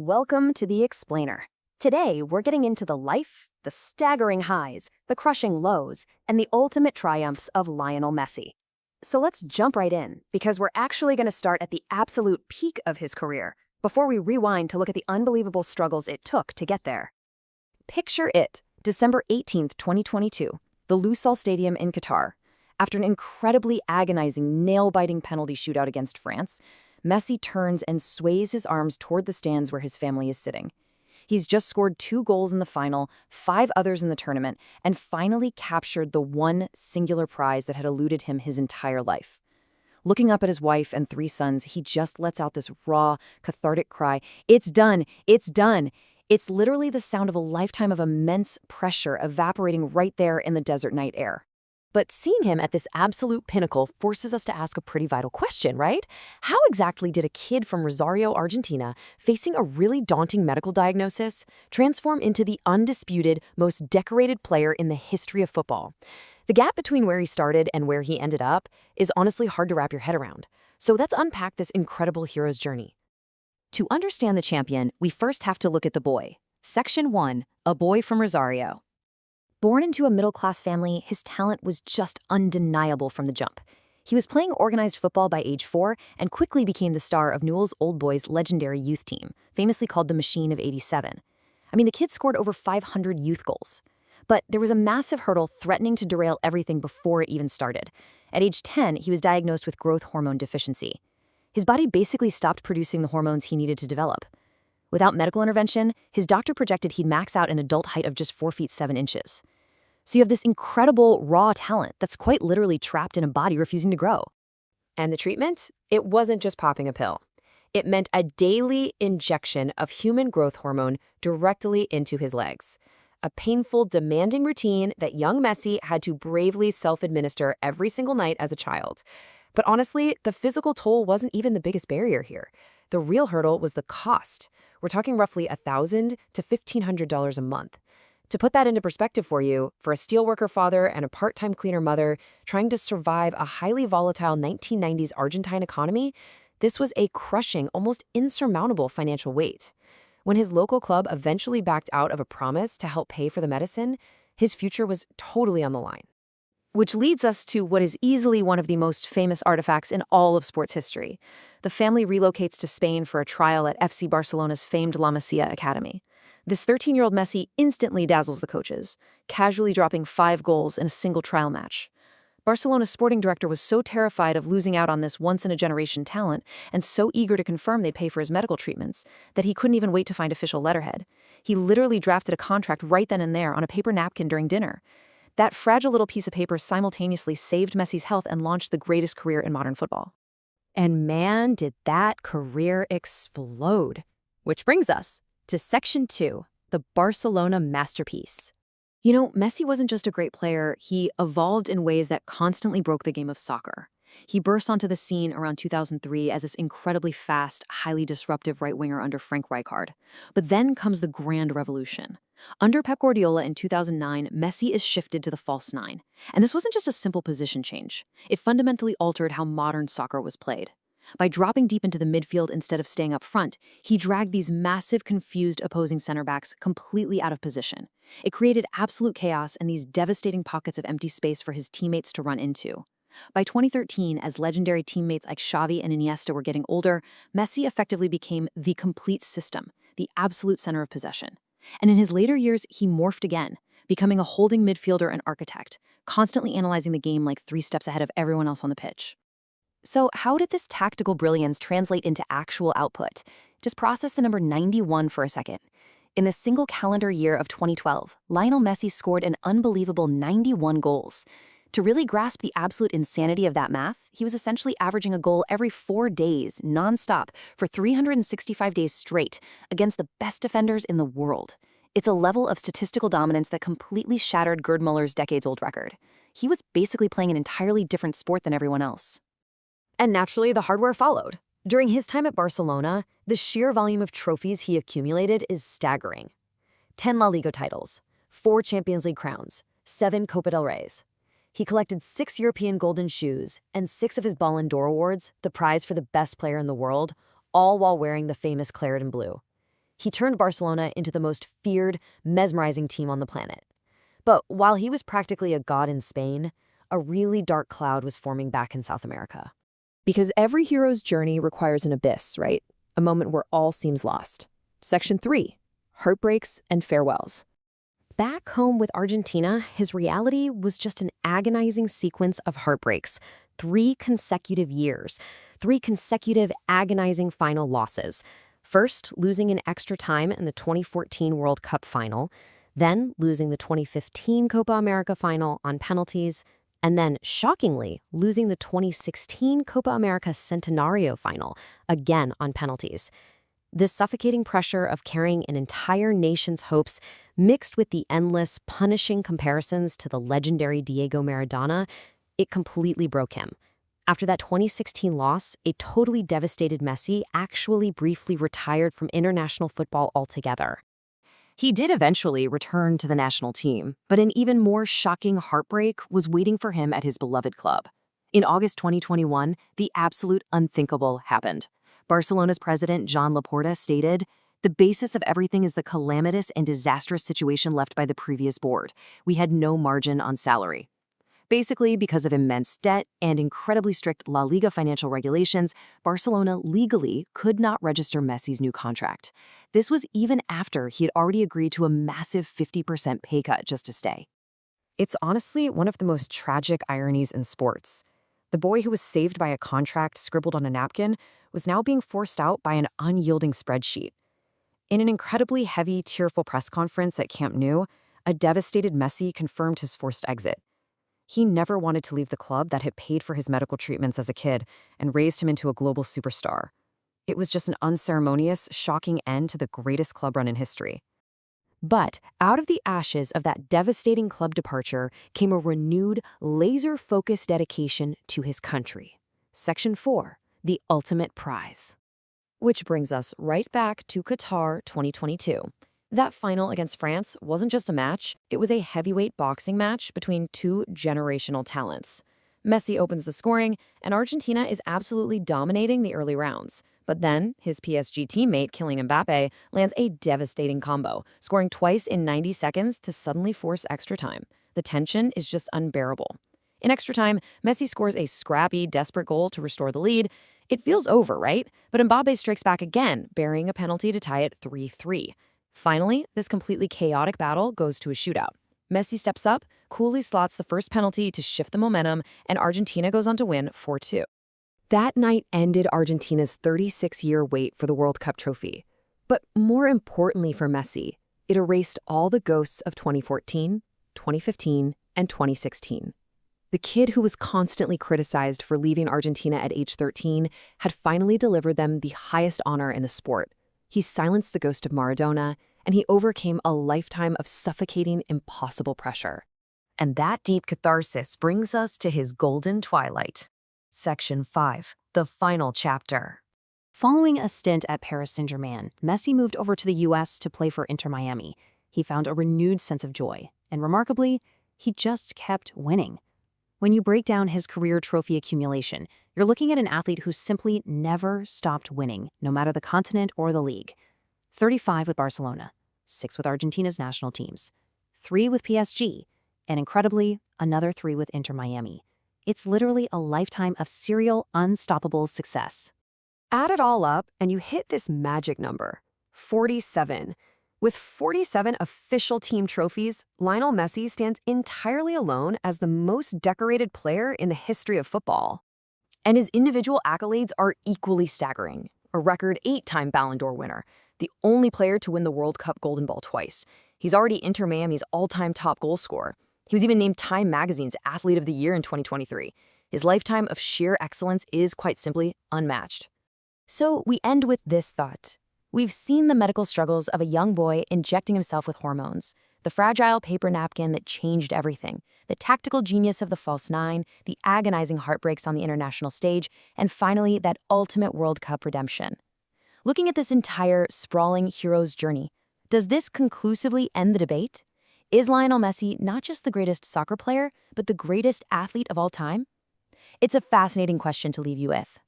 Welcome to The Explainer. Today, we're getting into the life, the staggering highs, the crushing lows, and the ultimate triumphs of Lionel Messi. So let's jump right in, because we're actually going to start at the absolute peak of his career, before we rewind to look at the unbelievable struggles it took to get there. Picture it, December 18th, 2022, the Lusail Stadium in Qatar. After an incredibly agonizing, nail-biting penalty shootout against France, Messi turns and sways his arms toward the stands where his family is sitting. He's just scored 2 goals in the final, 5 others in the tournament, and finally captured the one singular prize that had eluded him his entire life. Looking up at his wife and 3 sons, he just lets out this raw, cathartic cry, "It's done! It's done!" It's literally the sound of a lifetime of immense pressure evaporating right there in the desert night air. But seeing him at this absolute pinnacle forces us to ask a pretty vital question, right? How exactly did a kid from Rosario, Argentina, facing a really daunting medical diagnosis, transform into the undisputed, most decorated player in the history of football? The gap between where he started and where he ended up is honestly hard to wrap your head around. So let's unpack this incredible hero's journey. To understand the champion, we first have to look at the boy. Section 1, a boy from Rosario. Born into a middle-class family, his talent was just undeniable from the jump. He was playing organized football by age 4 and quickly became the star of Newell's Old Boys' legendary youth team, famously called the Machine of '87. The kid scored over 500 youth goals. But there was a massive hurdle threatening to derail everything before it even started. At age 10, he was diagnosed with growth hormone deficiency. His body basically stopped producing the hormones he needed to develop. Without medical intervention, his doctor projected he'd max out an adult height of just 4 feet 7 inches. So you have this incredible, raw talent that's quite literally trapped in a body refusing to grow. And the treatment? It wasn't just popping a pill. It meant a daily injection of human growth hormone directly into his legs. A painful, demanding routine that young Messi had to bravely self-administer every single night as a child. But honestly, the physical toll wasn't even the biggest barrier here. The real hurdle was the cost. We're talking roughly $1,000 to $1,500 a month. To put that into perspective for you, for a steelworker father and a part-time cleaner mother trying to survive a highly volatile 1990s Argentine economy, this was a crushing, almost insurmountable financial weight. When his local club eventually backed out of a promise to help pay for the medicine, his future was totally on the line. Which leads us to what is easily one of the most famous artifacts in all of sports history. The family relocates to Spain for a trial at FC Barcelona's famed La Masia academy. This 13-year-old Messi instantly dazzles the coaches, casually dropping 5 goals in a single trial match. Barcelona's sporting director was so terrified of losing out on this once-in-a-generation talent and so eager to confirm they'd pay for his medical treatments that he couldn't even wait to find official letterhead. He literally drafted a contract right then and there on a paper napkin during dinner. That fragile little piece of paper simultaneously saved Messi's health and launched the greatest career in modern football. And man, did that career explode. Which brings us to Section 2, the Barcelona masterpiece. Messi wasn't just a great player, he evolved in ways that constantly broke the game of soccer. He burst onto the scene around 2003 as this incredibly fast, highly disruptive right-winger under Frank Rijkaard. But then comes the grand revolution. Under Pep Guardiola in 2009, Messi is shifted to the false 9. And this wasn't just a simple position change. It fundamentally altered how modern soccer was played. By dropping deep into the midfield instead of staying up front, he dragged these massive, confused opposing center backs completely out of position. It created absolute chaos and these devastating pockets of empty space for his teammates to run into. By 2013, as legendary teammates like Xavi and Iniesta were getting older, Messi effectively became the complete system, the absolute center of possession. And in his later years, he morphed again, becoming a holding midfielder and architect, constantly analyzing the game like 3 steps ahead of everyone else on the pitch. So how did this tactical brilliance translate into actual output? Just process the number 91 for a second. In the single calendar year of 2012, Lionel Messi scored an unbelievable 91 goals. To really grasp the absolute insanity of that math, he was essentially averaging a goal every 4 days, nonstop, for 365 days straight, against the best defenders in the world. It's a level of statistical dominance that completely shattered Gerd Muller's decades-old record. He was basically playing an entirely different sport than everyone else. And naturally, the hardware followed. During his time at Barcelona, the sheer volume of trophies he accumulated is staggering. 10 La Liga titles, 4 Champions League crowns, 7 Copa del Reys. He collected 6 European Golden Shoes and 6 of his Ballon d'Or awards, the prize for the best player in the world, all while wearing the famous claret and blue. He turned Barcelona into the most feared, mesmerizing team on the planet. But while he was practically a god in Spain, a really dark cloud was forming back in South America. Because every hero's journey requires an abyss, right? A moment where all seems lost. Section 3, heartbreaks and farewells. Back home with Argentina, his reality was just an agonizing sequence of heartbreaks. 3 consecutive years, 3 consecutive agonizing final losses. First, losing in extra time in the 2014 World Cup final, then losing the 2015 Copa America final on penalties, and then, shockingly, losing the 2016 Copa America Centenario final, again on penalties. This suffocating pressure of carrying an entire nation's hopes, mixed with the endless, punishing comparisons to the legendary Diego Maradona, it completely broke him. After that 2016 loss, a totally devastated Messi actually briefly retired from international football altogether. He did eventually return to the national team, but an even more shocking heartbreak was waiting for him at his beloved club. In August 2021, the absolute unthinkable happened. Barcelona's president, Joan Laporta, stated, "The basis of everything is the calamitous and disastrous situation left by the previous board. We had no margin on salary." Basically, because of immense debt and incredibly strict La Liga financial regulations, Barcelona legally could not register Messi's new contract. This was even after he had already agreed to a massive 50% pay cut just to stay. It's honestly one of the most tragic ironies in sports. The boy who was saved by a contract scribbled on a napkin was now being forced out by an unyielding spreadsheet. In an incredibly heavy, tearful press conference at Camp Nou, a devastated Messi confirmed his forced exit. He never wanted to leave the club that had paid for his medical treatments as a kid and raised him into a global superstar. It was just an unceremonious, shocking end to the greatest club run in history. But out of the ashes of that devastating club departure came a renewed, laser-focused dedication to his country. Section 4, the ultimate prize. Which brings us right back to Qatar 2022. That final against France wasn't just a match, it was a heavyweight boxing match between 2 generational talents. Messi opens the scoring, and Argentina is absolutely dominating the early rounds. But then, his PSG teammate, Kylian Mbappe, lands a devastating combo, scoring twice in 90 seconds to suddenly force extra time. The tension is just unbearable. In extra time, Messi scores a scrappy, desperate goal to restore the lead. It feels over, right? But Mbappe strikes back again, burying a penalty to tie it 3-3. Finally, this completely chaotic battle goes to a shootout. Messi steps up, coolly slots the first penalty to shift the momentum, and Argentina goes on to win 4-2. That night ended Argentina's 36-year wait for the World Cup trophy. But more importantly for Messi, it erased all the ghosts of 2014, 2015, and 2016. The kid who was constantly criticized for leaving Argentina at age 13 had finally delivered them the highest honor in the sport. He silenced the ghost of Maradona, and he overcame a lifetime of suffocating, impossible pressure. And that deep catharsis brings us to his golden twilight. Section 5, the final chapter. Following a stint at Paris Saint-Germain, Messi moved over to the US to play for Inter Miami. He found a renewed sense of joy, and remarkably, he just kept winning. When you break down his career trophy accumulation, you're looking at an athlete who simply never stopped winning, no matter the continent or the league. 35 with Barcelona, 6 with Argentina's national teams, 3 with PSG, and incredibly, another 3 with Inter Miami. It's literally a lifetime of serial, unstoppable success. Add it all up, and you hit this magic number, 47. With 47 official team trophies, Lionel Messi stands entirely alone as the most decorated player in the history of football. And his individual accolades are equally staggering. A record 8-time Ballon d'Or winner, the only player to win the World Cup Golden Ball twice. He's already Inter Miami's all-time top goal scorer. He was even named Time Magazine's Athlete of the Year in 2023. His lifetime of sheer excellence is quite simply unmatched. So we end with this thought. We've seen the medical struggles of a young boy injecting himself with hormones, the fragile paper napkin that changed everything, the tactical genius of the false nine, the agonizing heartbreaks on the international stage, and finally, that ultimate World Cup redemption. Looking at this entire sprawling hero's journey, does this conclusively end the debate? Is Lionel Messi not just the greatest soccer player, but the greatest athlete of all time? It's a fascinating question to leave you with.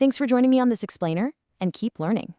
Thanks for joining me on this explainer, and keep learning.